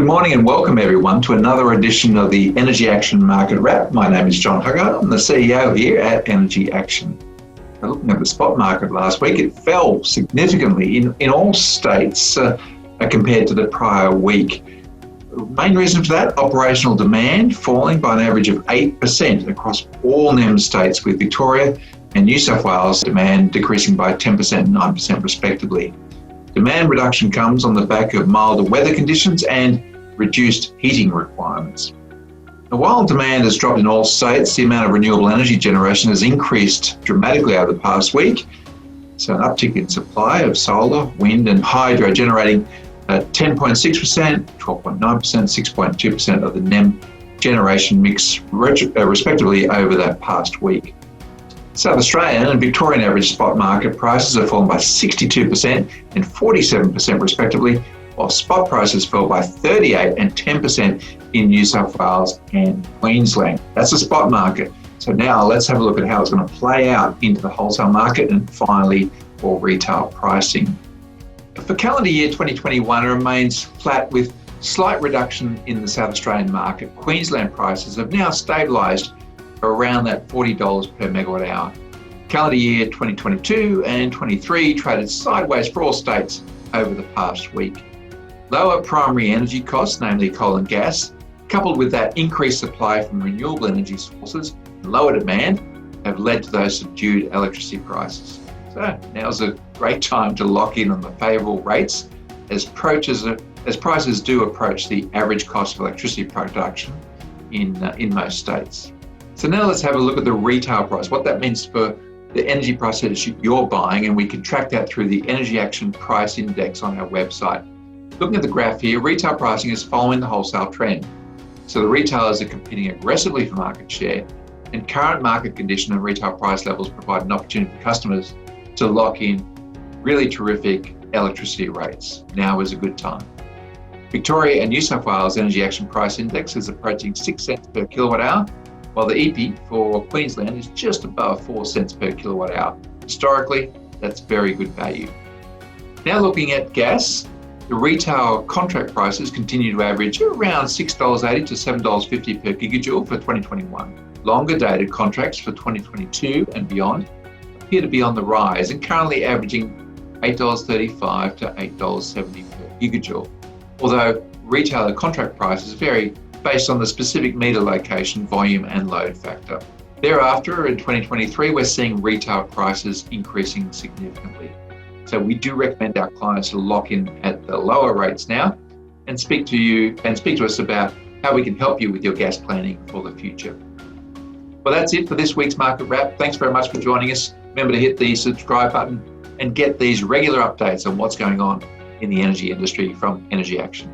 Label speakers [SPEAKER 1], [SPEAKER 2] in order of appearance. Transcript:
[SPEAKER 1] morning and welcome everyone to another edition of the Energy Action Market Wrap. My name is John Huggart. I'm the CEO here at Energy Action. Now, looking at the spot market last week, it fell significantly in all states compared to the prior week. The main reason for that, operational demand falling by an average of 8% across all NEM states, with Victoria and New South Wales demand decreasing by 10% and 9% respectively. Demand reduction comes on the back of milder weather conditions and reduced heating requirements. Now, while demand has dropped in all states, the amount of renewable energy generation has increased dramatically over the past week. So an uptick in supply of solar, wind and hydro generating 10.6%, 12.9%, 6.2% of the NEM generation mix respectively over that past week. South Australian and Victorian average spot market prices have fallen by 62% and 47% respectively, while spot prices fell by 38% and 10% in New South Wales and Queensland. That's the spot market. So now let's have a look at how it's going to play out into the wholesale market and finally for retail pricing. For calendar year 2021, it remains flat with slight reduction in the South Australian market. Queensland prices have now stabilised around that $40 per megawatt hour. Calendar year 2022 and 23 traded sideways for all states over the past week. Lower primary energy costs, namely coal and gas, coupled with that increased supply from renewable energy sources and lower demand, have led to those subdued electricity prices. So now's a great time to lock in on the favourable rates as prices do approach the average cost of electricity production in most states. So now let's have a look at the retail price, what that means for the energy price that you're buying, and we can track that through the Energy Action Price Index on our website. Looking at the graph here, retail pricing is following the wholesale trend. So the retailers are competing aggressively for market share, and current market condition and retail price levels provide an opportunity for customers to lock in really terrific electricity rates. Now is a good time. Victoria and New South Wales Energy Action Price Index is approaching 6 cents per kilowatt hour, while the EP for Queensland is just above 4 cents per kilowatt hour. Historically, that's very good value. Now looking at gas, the retail contract prices continue to average around $6.80 to $7.50 per gigajoule for 2021. Longer dated contracts for 2022 and beyond appear to be on the rise and currently averaging $8.35 to $8.70 per gigajoule. Although retailer contract prices vary based on the specific meter location, volume and load factor. Thereafter, in 2023, we're seeing retail prices increasing significantly. So we do recommend our clients to lock in at the lower rates now and speak to us about how we can help you with your gas planning for the future. Well, that's it for this week's Market Wrap. Thanks very much for joining us. Remember to hit the subscribe button and get these regular updates on what's going on in the energy industry from Energy Action.